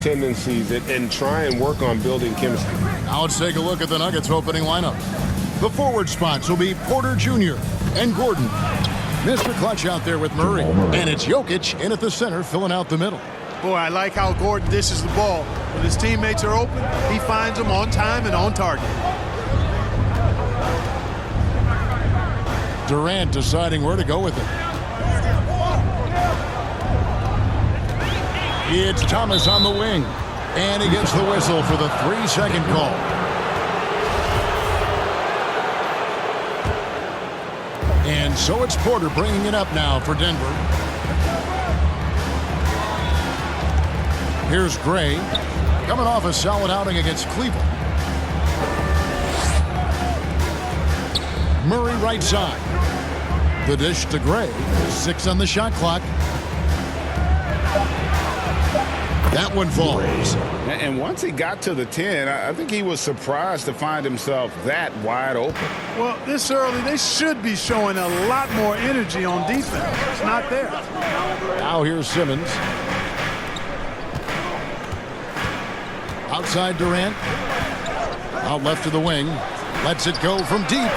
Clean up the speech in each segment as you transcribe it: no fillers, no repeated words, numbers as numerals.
tendencies and try and work on building chemistry. Now let's take a look at the Nuggets opening lineup. The forward spots will be Porter Jr. and Gordon. Mr. Clutch out there with Murray. And it's Jokic in at the center, filling out the middle. Boy, I like how Gordon dishes the ball. When his teammates are open, he finds them on time and on target. Durant deciding where to go with it. It's Thomas on the wing. And he gets the whistle for the 3-second call. And so it's Porter bringing it up now for Denver. Here's Gray, coming off a solid outing against Cleveland. Murray right side. The dish to Gray. 6 on the shot clock. That one falls. And once he got to the 10, I think he was surprised to find himself that wide open. Well, this early, they should be showing a lot more energy on defense. It's not there. Now here's Simmons. Outside Durant. Out left to the wing. Lets it go from deep.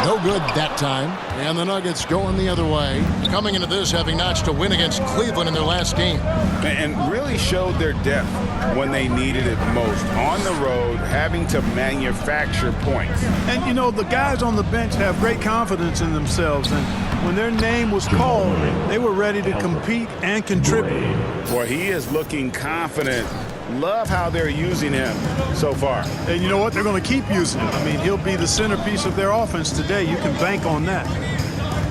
No good that time. And the Nuggets going the other way. Coming into this having notched a win against Cleveland in their last game. And really showed their depth when they needed it most. On the road, having to manufacture points. And, you know, the guys on the bench have great confidence in themselves. And when their name was called, they were ready to compete and contribute. Boy, he is looking confident. Love how they're using him so far. And you know what? They're going to keep using him. I mean, he'll be the centerpiece of their offense today. You can bank on that.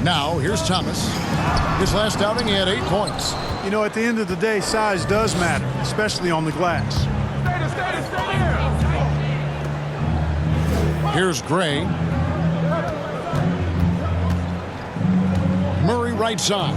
Now, here's Thomas. His last outing, he had 8 points. You know, at the end of the day, size does matter, especially on the glass. Here's Gray. Murray right side.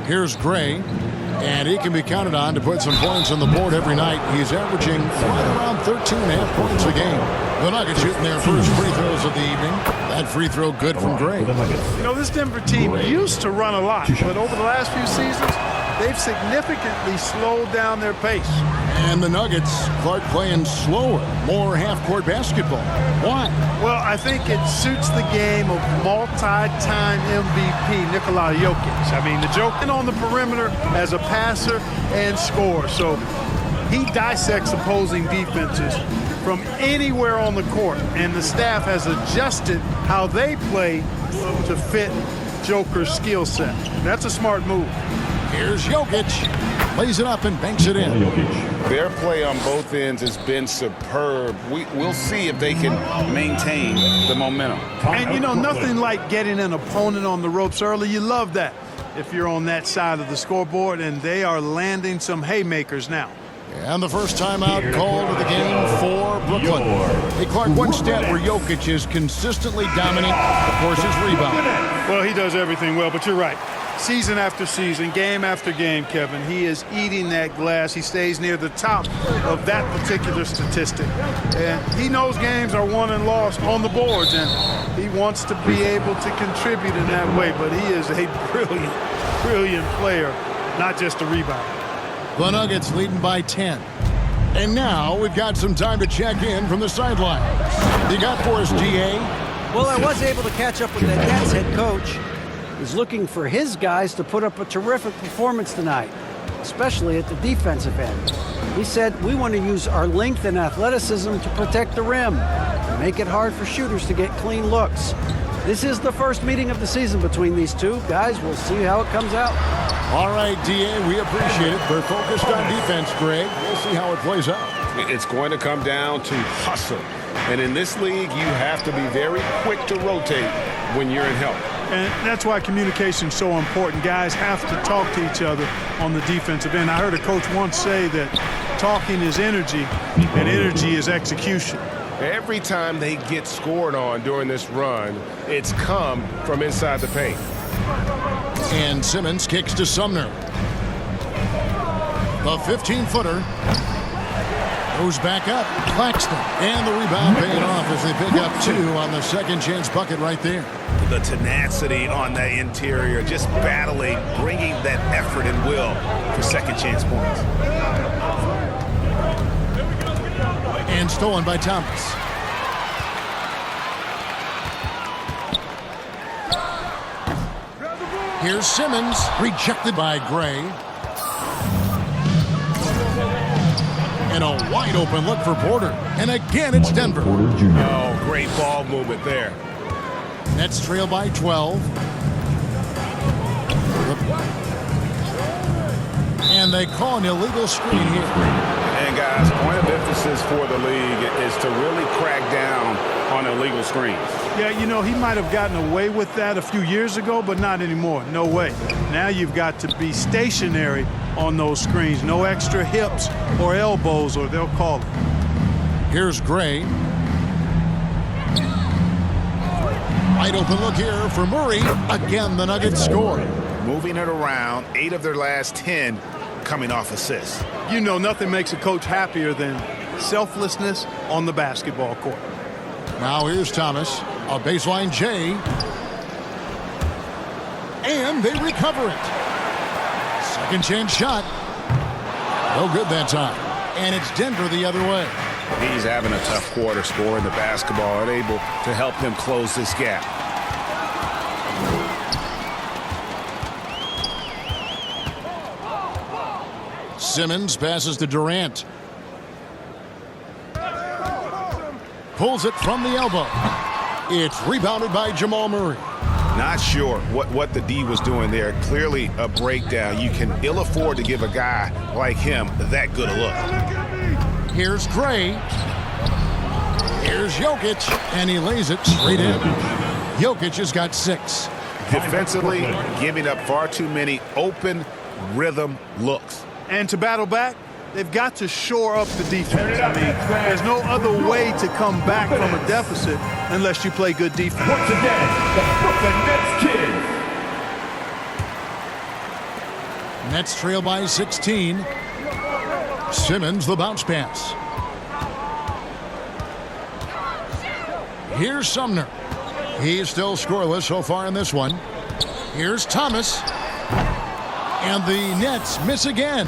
Here's Gray, and he can be counted on to put some points on the board every night. He's averaging right around 13.5 points a game. The Nuggets shooting their first free throws of the evening. That free throw good from Gray. You know, this Denver team used to run a lot, but over the last few seasons, they've significantly slowed down their pace. And the Nuggets, Clark, playing slower, more half-court basketball. Why? Well, I think it suits the game of multi-time MVP Nikola Jokic. I mean, the Joker on the perimeter as a passer and scorer. So he dissects opposing defenses from anywhere on the court, and the staff has adjusted how they play to fit Joker's skill set. That's a smart move. Here's Jokic. Lays it up and banks it in. Their play on both ends has been superb. We'll see if they can maintain the momentum. And, you know, nothing like getting an opponent on the ropes early. You love that if you're on that side of the scoreboard, and they are landing some haymakers now. And the first timeout called of the game for Brooklyn. Hey, Clark, one stat where Jokic is consistently dominant, of course, is rebound. Well, he does everything well, but you're right. Season after season, game after game, Kevin, he is eating that glass. He stays near the top of that particular statistic. And he knows games are won and lost on the boards, and he wants to be able to contribute in that way. But he is a brilliant, brilliant player, not just a rebounder. The Nuggets leading by 10. And now we've got some time to check in from the sidelines. You got for us, DA? Well, I was able to catch up with the Nets head coach. He's looking for his guys to put up a terrific performance tonight, especially at the defensive end. He said, we want to use our length and athleticism to protect the rim and make it hard for shooters to get clean looks. This is the first meeting of the season between these two. Guys, we'll see how it comes out. All right, DA, we appreciate it. They're focused on defense, Greg. We'll see how it plays out. It's going to come down to hustle. And in this league, you have to be very quick to rotate when you're in help. And that's why communication is so important. Guys have to talk to each other on the defensive end. I heard a coach once say that talking is energy and energy is execution. Every time they get scored on during this run, it's come from inside the paint. And Simmons kicks to Sumner. The 15-footer goes back up. Claxton. And the rebound paying off as they pick up 2 on the second chance bucket right there. the tenacity on the interior, just battling, bringing that effort and will for second chance points. And stolen by Thomas. Here's Simmons, rejected by Gray. And a wide open look for Porter. And again, it's Denver. Oh, great ball movement there. Nets trail by 12. And they call an illegal screen here. And guys, point of emphasis for the league is to really crack down on illegal screens. Yeah, you know, he might have gotten away with that a few years ago, but not anymore. No way. Now you've got to be stationary on those screens. No extra hips or elbows, or they'll call it. Here's Gray. Wide open look here for Murray. Again, the Nuggets score. Moving it around, 8 of their last 10 coming off assists. You know, nothing makes a coach happier than selflessness on the basketball court. Now here's Thomas. A baseline J. And they recover it. Second chance shot. No good that time. And it's Denver the other way. He's having a tough quarter, scoring the basketball and able to help them close this gap. Simmons passes to Durant. Pulls it from the elbow. It's rebounded by Jamal Murray. Not sure what the D was doing there. Clearly a breakdown. You can ill afford to give a guy like him that good a look. Here's Gray. Here's Jokic, and he lays it straight in. Jokic has got 6. Defensively, giving up far too many open rhythm looks. And to battle back, they've got to shore up the defense. I mean, there's no other way to come back from a deficit unless you play good defense. Once again, the Brooklyn Nets Kid. Nets trail by 16. Simmons, the bounce pass. Here's Sumner. He's still scoreless so far in this one. Here's Thomas. And the Nets miss again.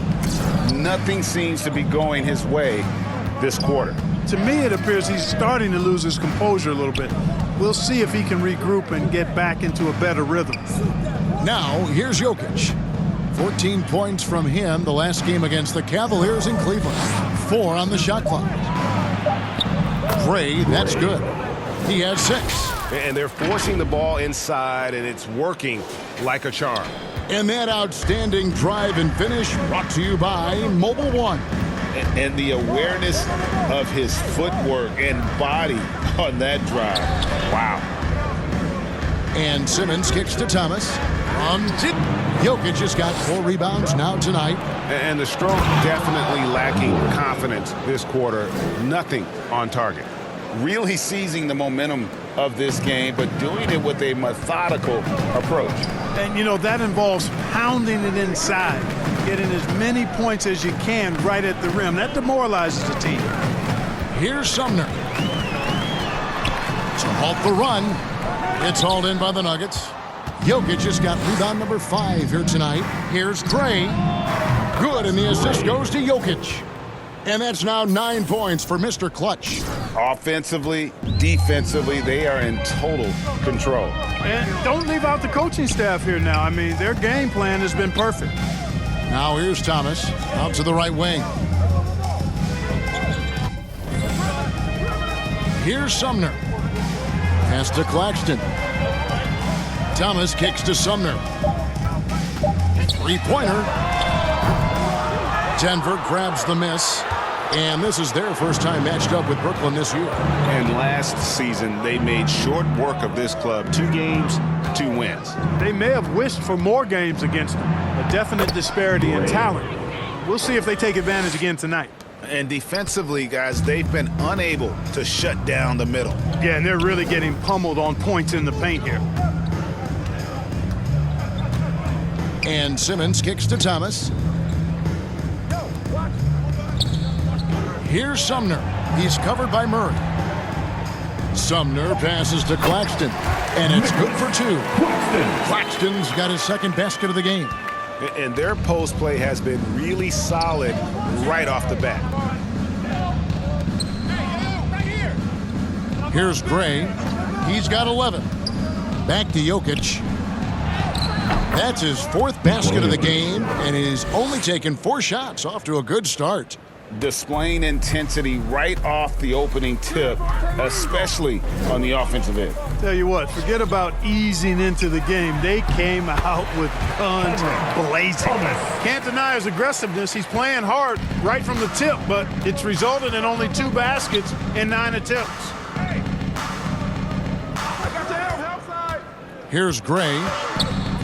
Nothing seems to be going his way this quarter. To me, it appears he's starting to lose his composure a little bit. We'll see if he can regroup and get back into a better rhythm. Now, here's Jokic. 14 points from him the last game against the Cavaliers in Cleveland. 4 on the shot clock. Gray, that's good. He has 6. And they're forcing the ball inside, and it's working like a charm. And that outstanding drive and finish brought to you by Mobile One. And the awareness of his footwork and body on that drive. Wow. And Simmons kicks to Thomas. Jokic has got 4 rebounds now tonight. And the stroke definitely lacking confidence this quarter. Nothing on target. Really seizing the momentum of this game, but doing it with a methodical approach. And, you know, that involves pounding it inside, getting as many points as you can right at the rim. That demoralizes the team. Here's Sumner. To halt the run. It's hauled in by the Nuggets. Jokic just got rebound number 5 here tonight. Here's Gray. Good, and the assist goes to Jokic. And that's now 9 points for Mr. Clutch. Offensively, defensively, they are in total control. And don't leave out the coaching staff here now. I mean, their game plan has been perfect. Now here's Thomas out to the right wing. Here's Sumner. Pass to Claxton. Thomas kicks to Sumner. 3-pointer. Denver grabs the miss. And this is their first time matched up with Brooklyn this year. And last season, they made short work of this club. 2 games, 2 wins. They may have wished for more games against them. A definite disparity in talent. We'll see if they take advantage again tonight. And defensively, guys, they've been unable to shut down the middle. Yeah, and they're really getting pummeled on points in the paint here. And Simmons kicks to Thomas. Here's Sumner. He's covered by Murray. Sumner passes to Claxton, and it's good for 2. Claxton's got his second basket of the game. And their post play has been really solid right off the bat. Here's Gray. He's got 11. Back to Jokic. That's his 4th basket of the game, and he's only taken 4 shots. Off to a good start. Displaying intensity right off the opening tip, especially on the offensive end. Tell you what, forget about easing into the game. They came out with guns blazing. Can't deny his aggressiveness. He's playing hard right from the tip, but it's resulted in only 2 baskets in 9 attempts. Here's Gray,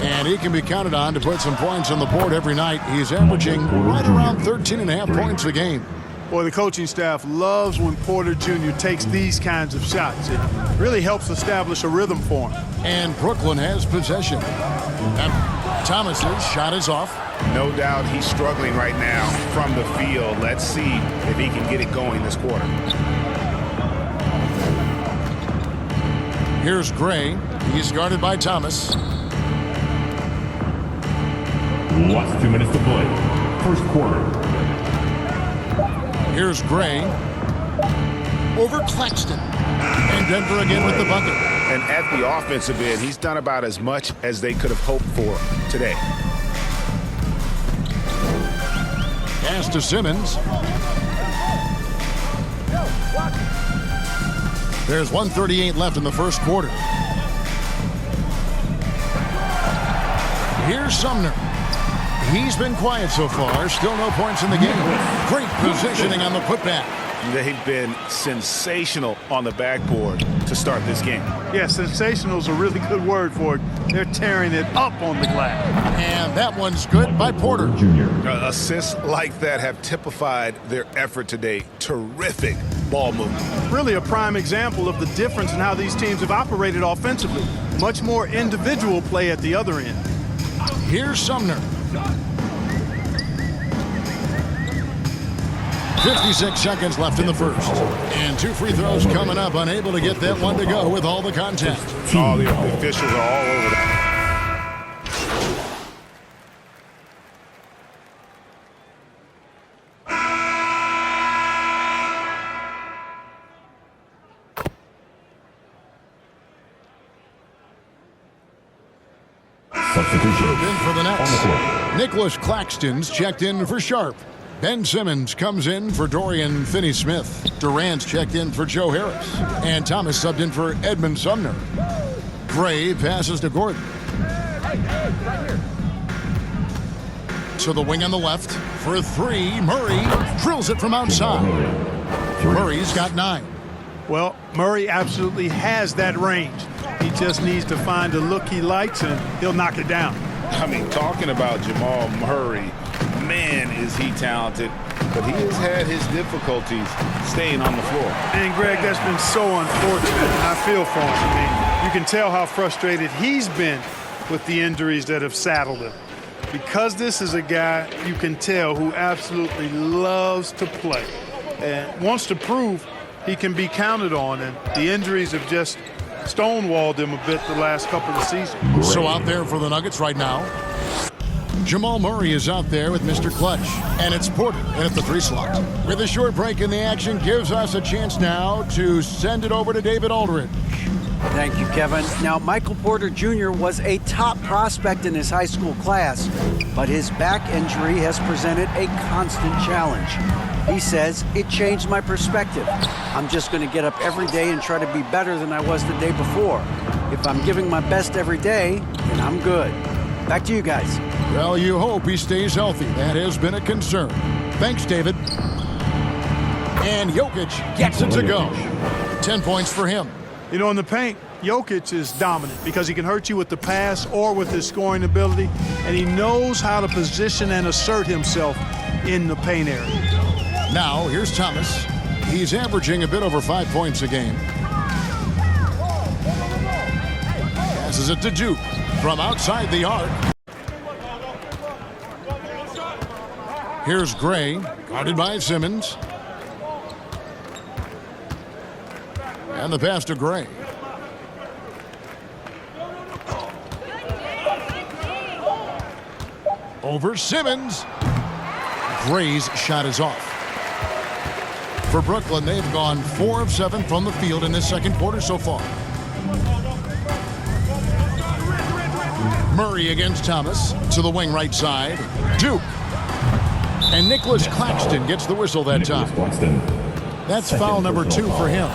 and he can be counted on to put some points on the board every night. He's averaging right around 13.5 points a game. Boy, the coaching staff loves when Porter Jr. takes these kinds of shots. It really helps establish a rhythm for him. And Brooklyn has possession. And Thomas's shot is off. No doubt he's struggling right now from the field. Let's see if he can get it going this quarter. Here's Gray. He's guarded by Thomas. Last 2 minutes to play. First quarter. Here's Gray. Over Claxton. And Denver again with the bucket. And at the offensive end, he's done about as much as they could have hoped for today. Pass to Simmons. There's 1:38 left in the first quarter. Here's Sumner. He's been quiet so far. Still no points in the game. Great positioning on the putback. They've been sensational on the backboard to start this game. Yeah, sensational is a really good word for it. They're tearing it up on the glass. And that one's good by Porter. Junior. Assists like that have typified their effort today. Terrific ball movement. Really a prime example of the difference in how these teams have operated offensively. Much more individual play at the other end. Here's Sumner. 56 seconds left in the first. And 2 free throws coming up. Unable to get that one to go with all the contact. All the officials are all over that. Substitution. In for the On the Nets. court. Nicholas Claxton's checked in for Sharp. Ben Simmons comes in for Dorian Finney-Smith. Durant's checked in for Joe Harris. And Thomas subbed in for Edmund Sumner. Gray passes to Gordon. To the wing on the left. For 3, Murray drills it from outside. Murray's got 9. Well, Murray absolutely has that range. He just needs to find a look he likes, and he'll knock it down. I mean, talking about Jamal Murray, man, is he talented, but he has had his difficulties staying on the floor. And, Greg, that's been so unfortunate, and I feel for him. I mean, you can tell how frustrated he's been with the injuries that have saddled him. Because this is a guy you can tell who absolutely loves to play and wants to prove he can be counted on, and the injuries have just stonewalled him a bit the last couple of seasons. So out there for the Nuggets right now, Jamal Murray is out there with Mr. Clutch, and it's Porter in at the 3 slot. With a short break in the action, gives us a chance now to send it over to David Aldridge. Thank you, Kevin. Now, Michael Porter Jr. was a top prospect in his high school class, but his back injury has presented a constant challenge. He says, it changed my perspective. I'm just going to get up every day and try to be better than I was the day before. If I'm giving my best every day, then I'm good. Back to you guys. Well, you hope he stays healthy. That has been a concern. Thanks, David. And Jokic gets it to go. 10 points for him. You know, in the paint, Jokic is dominant because he can hurt you with the pass or with his scoring ability, and he knows how to position and assert himself in the paint area. Now, here's Thomas. He's averaging a bit over 5 points a game. Passes it to Duke from outside the arc. Here's Gray, guarded by Simmons. And the pass to Gray. Over Simmons. Gray's shot is off. For Brooklyn, they've gone 4 of 7 from the field in this second quarter so far. Murray against Thomas to the wing right side. Duke. And Nicholas Claxton gets the whistle that time. That's foul number 2 for him.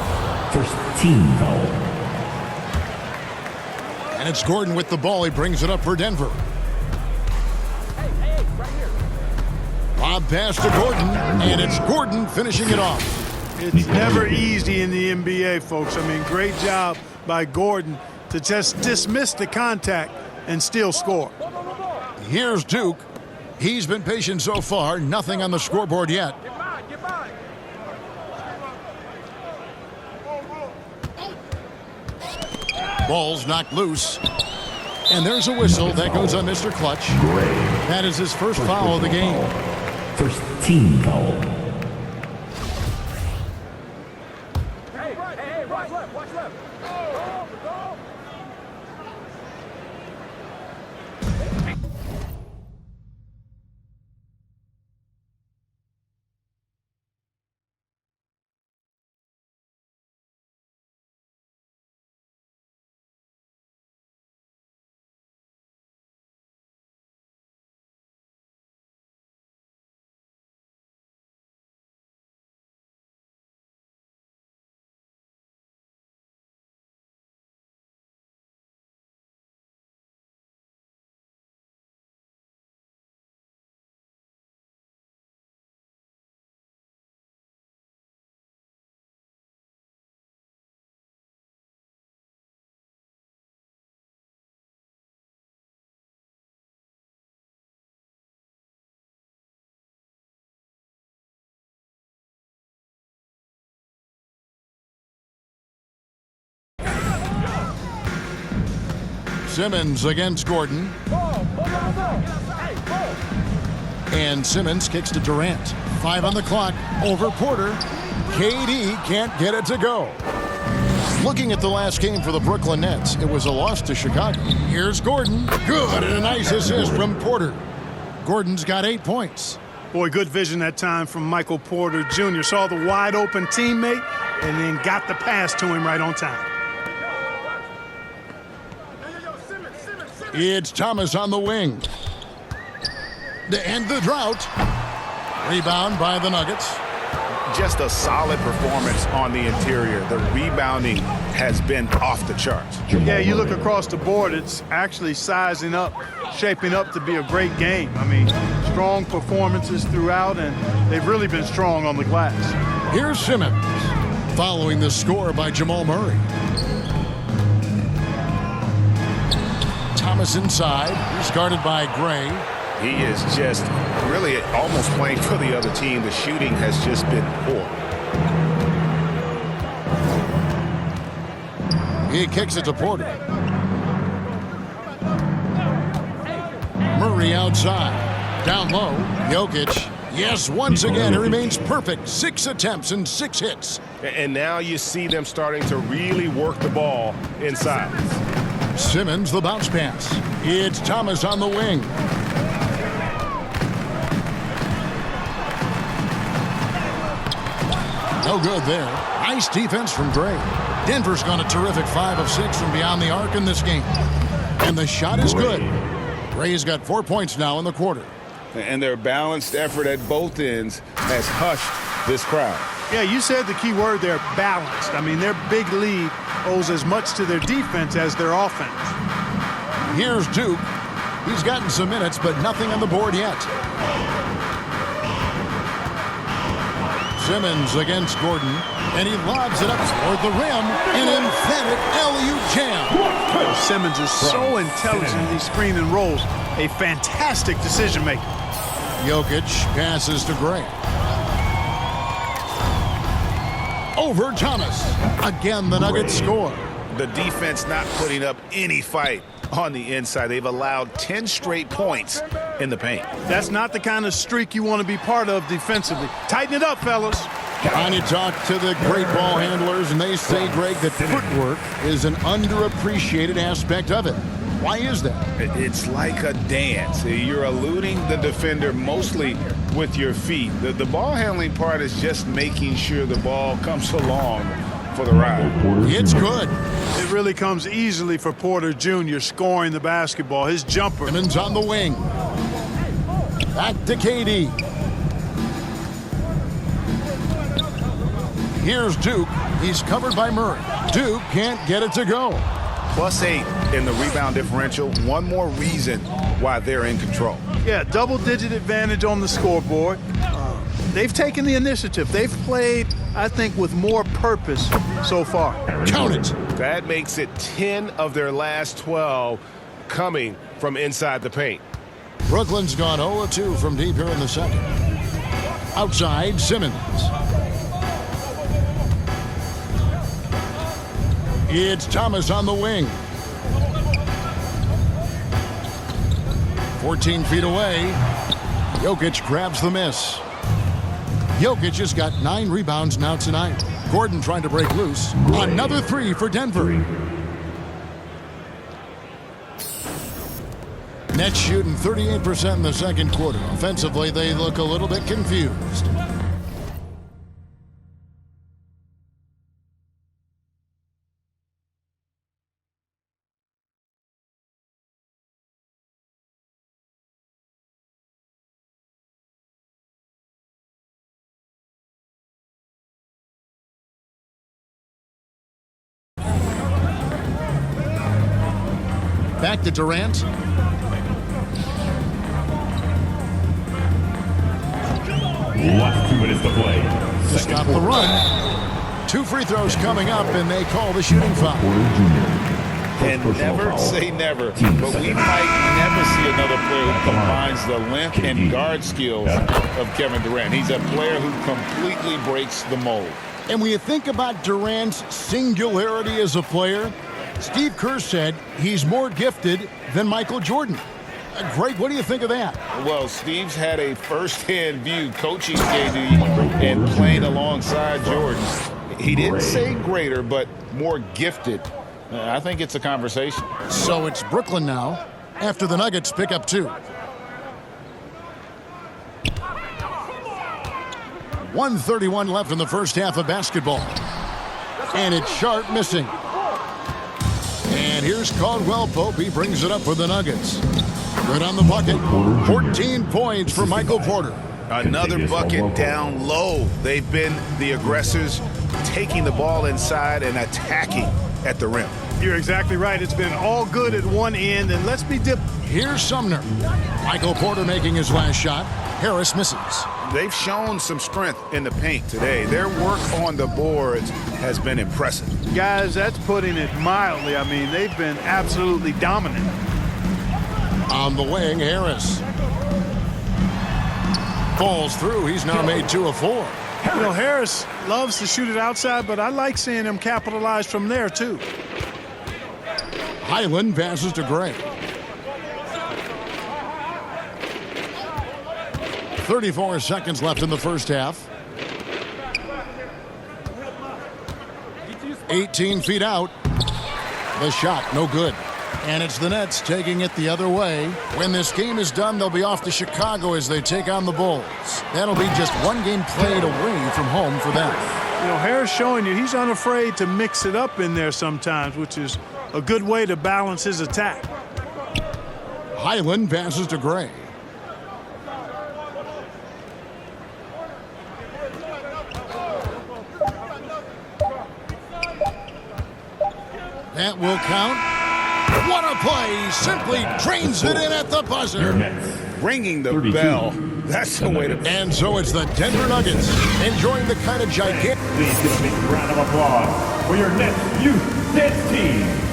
First team foul. And it's Gordon with the ball. He brings it up for Denver. Lob pass to Gordon, and it's Gordon finishing it off. It's never easy in the NBA, folks. I mean, great job by Gordon to just dismiss the contact and still score. Here's Duke. He's been patient so far. Nothing on the scoreboard yet. Ball's knocked loose. And there's a whistle. That goes on Mr. Clutch. That is his first foul of the game. First team foul. Hey, watch left, watch left. Simmons against Gordon. And Simmons kicks to Durant. 5 on the clock. Over Porter. KD can't get it to go. Looking at the last game for the Brooklyn Nets, it was a loss to Chicago. Here's Gordon. Good, and a nice assist from Porter. Gordon's got 8 points. Boy, good vision that time from Michael Porter Jr. Saw the wide open teammate and then got the pass to him right on time. It's Thomas on the wing. To end the drought. Rebound by the Nuggets. Just a solid performance on the interior. The rebounding has been off the charts. Yeah, you look across the board, it's actually sizing up, shaping up to be a great game. I mean, strong performances throughout, and they've really been strong on the glass. Here's Simmons, following the score by Jamal Murray. Thomas inside. He's guarded by Gray. He is just really almost playing for the other team. The shooting has just been poor. He kicks it to Porter. Murray outside. Down low. Jokic. Yes, once again, he remains perfect. 6 attempts and 6 hits. And now you see them starting to really work the ball inside. Simmons, the bounce pass. It's Thomas on the wing. No good there. Nice defense from Gray. Denver's gone a terrific 5 of 6 from beyond the arc in this game. And the shot is good. Gray's got 4 points now in the quarter. And their balanced effort at both ends has hushed this crowd. Yeah, you said the key word there, balanced. I mean, their big lead owes as much to their defense as their offense. Here's Duke. He's gotten some minutes, but nothing on the board yet. Simmons against Gordon, and he lobs it up toward the rim. An emphatic alley-oop jam. Simmons is so intelligent in these screen and rolls. A fantastic decision maker. Jokic passes to Gray. Over Thomas. Again, the Nuggets score. The defense not putting up any fight on the inside. They've allowed 10 straight points in the paint. That's not the kind of streak you want to be part of defensively. Tighten it up, fellas. And you talk to the great ball handlers, and they say, Greg, that footwork is an underappreciated aspect of it. Why is that? It's like a dance. You're eluding the defender mostly with your feet. The ball handling part is just making sure the ball comes along for the ride. It's good. It really comes easily for Porter Jr. scoring the basketball. His jumper. Simmons on the wing. Back to KD. Here's Duke. He's covered by Murray. Duke can't get it to go. +8 in the rebound differential. One more reason why they're in control. Yeah, double-digit advantage on the scoreboard. They've taken the initiative. They've played, I think, with more purpose so far. Count it. That makes it 10 of their last 12 coming from inside the paint. Brooklyn's gone 0-2 from deep here in the second. Outside, Simmons. It's Thomas on the wing. 14 feet away. Jokic grabs the miss. Jokic has got 9 rebounds now tonight. Gordon trying to break loose. Another 3 for Denver. Nets shooting 38% in the second quarter. Offensively, they look a little bit confused. Back to Durant. Last 2 minutes to play. Stop the run. 2 free throws coming up, and they call the shooting foul. Porter Jr. And never say never, but we might never see another player who combines the length and guard skills of Kevin Durant. He's a player who completely breaks the mold. And when you think about Durant's singularity as a player, Steve Kerr said he's more gifted than Michael Jordan. Greg, what do you think of that? Well, Steve's had a first-hand view coaching KD and playing alongside Jordan. He didn't say greater, but more gifted. I think it's a conversation. So it's Brooklyn now after the Nuggets pick up 2. 1:31 left in the first half of basketball. And it's Sharp missing. And here's Caldwell Pope. He brings it up for the Nuggets. Good on the bucket. 14 points for Michael Porter. Another bucket down low. They've been the aggressors, taking the ball inside and attacking at the rim. You're exactly right. It's been all good at one end, and let's be Here's Sumner. Michael Porter making his last shot. Harris misses. They've shown some strength in the paint today. Their work on the boards has been impressive. Guys, that's putting it mildly. I mean, they've been absolutely dominant. On the wing, Harris. Falls through. He's now made 2 of 4. You know, Harris loves to shoot it outside, but I like seeing him capitalize from there, too. Highland passes to Gray. 34 seconds left in the first half. 18 feet out. The shot, no good. And it's the Nets taking it the other way. When this game is done, they'll be off to Chicago as they take on the Bulls. That'll be just one game played away from home for them. You know, Harris showing you he's unafraid to mix it up in there sometimes, which is a good way to balance his attack. Highland passes to Gray. That will count. What a play! Simply drains it in at the buzzer. Your Nets. Ringing the 32. bell. That's the way to... And so it's the Denver Nuggets enjoying the kind of gigantic... Please give a big round of applause for your Nets Youth Dance Team.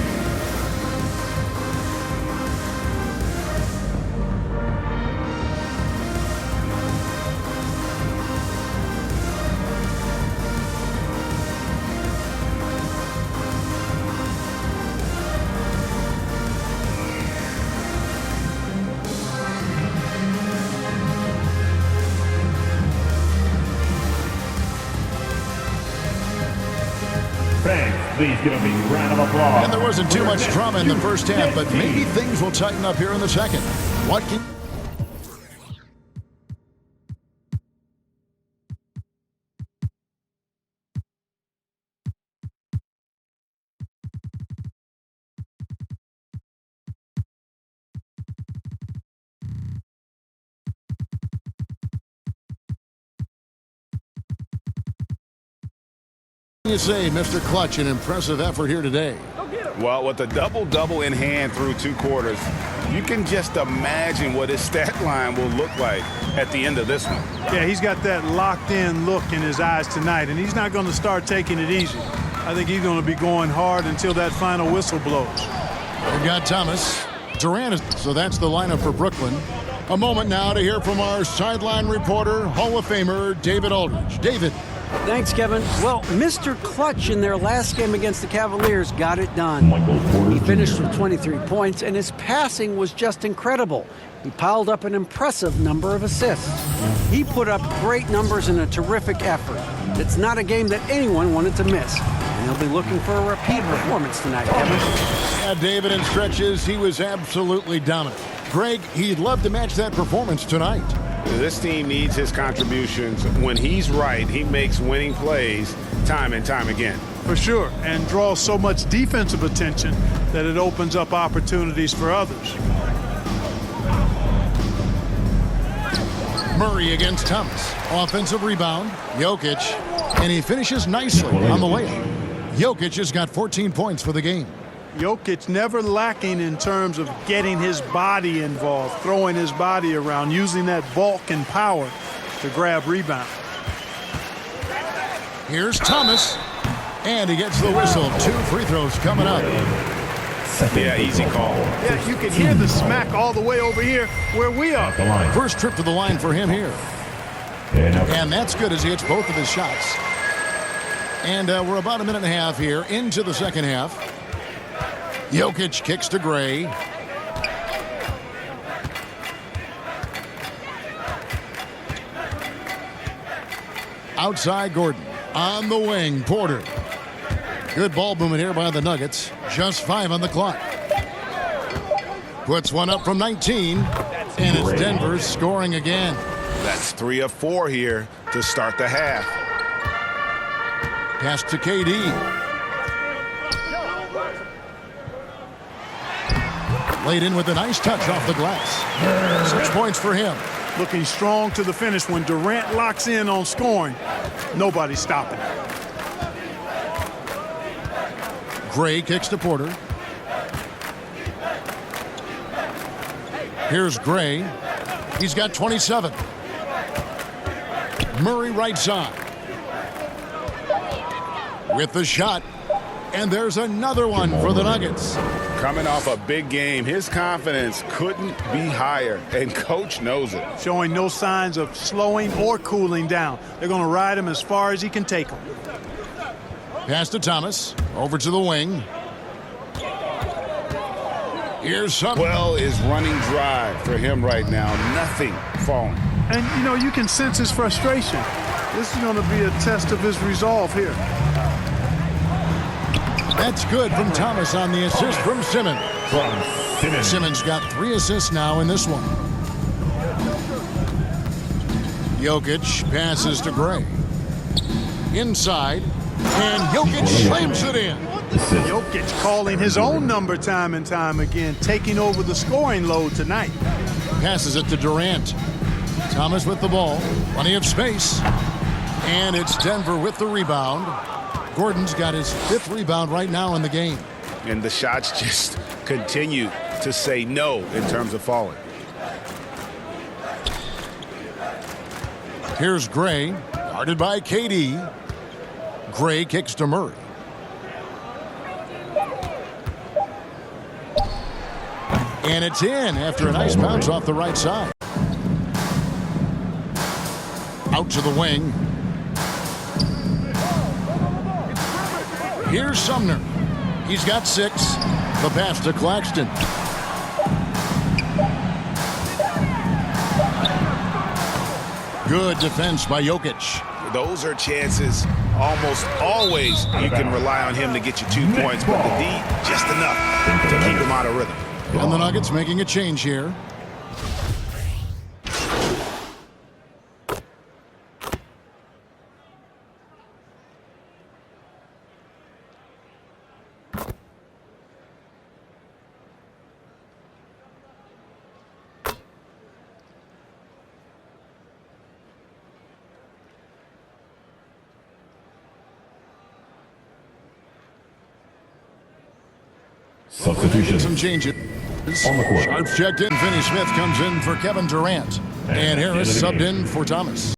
Please give a big round of applause. And there wasn't too much drama in the first half, but maybe things will tighten up here in the second. What can... you say, Mr. Clutch? An impressive effort here today. Well, with a double-double in hand through 2 quarters, you can just imagine what his stat line will look like at the end of this one. Yeah, he's got that locked-in look in his eyes tonight, and he's not going to start taking it easy. I think he's going to be going hard until that final whistle blows. We've got Thomas. Durant. So that's the lineup for Brooklyn. A moment now to hear from our sideline reporter, Hall of Famer David Aldridge. David. Thanks, Kevin. Well, Mr. Clutch in their last game against the Cavaliers got it done. He finished with 23 points, and his passing was just incredible. He piled up an impressive number of assists. He put up great numbers in a terrific effort. It's not a game that anyone wanted to miss. And he'll be looking for a repeat performance tonight, Kevin. Yeah, David, in stretches, he was absolutely dominant. Greg, he'd love to match that performance tonight. This team needs his contributions. When he's right, he makes winning plays time and time again. For sure, and draws so much defensive attention that it opens up opportunities for others. Murray against Thomas. Offensive rebound. Jokic. And he finishes nicely on the layup. Jokic has got 14 points for the game. Jokic never lacking in terms of getting his body involved, throwing his body around, using that bulk and power to grab rebound. Here's Thomas. And he gets the whistle. 2 free throws coming up. Yeah, easy call. Yeah, you can hear the smack all the way over here where we are. First trip to the line for him here. And that's good as he hits both of his shots. And we're about a minute and a half here into the second half. Jokic kicks to Gray. Outside Gordon. On the wing, Porter. Good ball movement here by the Nuggets. Just 5 on the clock. Puts one up from 19. And it's Denver scoring again. That's 3 of 4 here to start the half. Pass to KD. Laid in with a nice touch off the glass. 6 points for him. Looking strong to the finish. When Durant locks in on scoring, nobody's stopping. Gray kicks to Porter. Here's Gray. He's got 27. Murray right side. With the shot. And there's another one for the Nuggets. Coming off a big game, his confidence couldn't be higher, and coach knows it. Showing no signs of slowing or cooling down. They're going to ride him as far as he can take him. Pass to Thomas. Over to the wing. Here's Sumner. Well is running dry for him right now. Nothing falling. And, you know, you can sense his frustration. This is going to be a test of his resolve here. That's good from Thomas on the assist from Simmons. Simmons got 3 assists now in this one. Jokic passes to Gray. Inside. And Jokic slams it in. Jokic calling his own number time and time again, taking over the scoring load tonight. Passes it to Durant. Thomas with the ball. Plenty of space. And it's Denver with the rebound. Gordon's got his 5th rebound right now in the game. And the shots just continue to say no in terms of falling. Here's Gray, guarded by KD. Gray kicks to Murray. And it's in after a nice bounce off the right side. Out to the wing. Here's Sumner. He's got 6. The pass to Claxton. Good defense by Jokic. Those are chances Almost always you can rely on him to get you 2 points, but the D, just enough to keep him out of rhythm. And the Nuggets making a change here. Substitution. Some changes. On the court. Sharp checked in. Finney Smith comes in for Kevin Durant. And Harris subbed in for Thomas.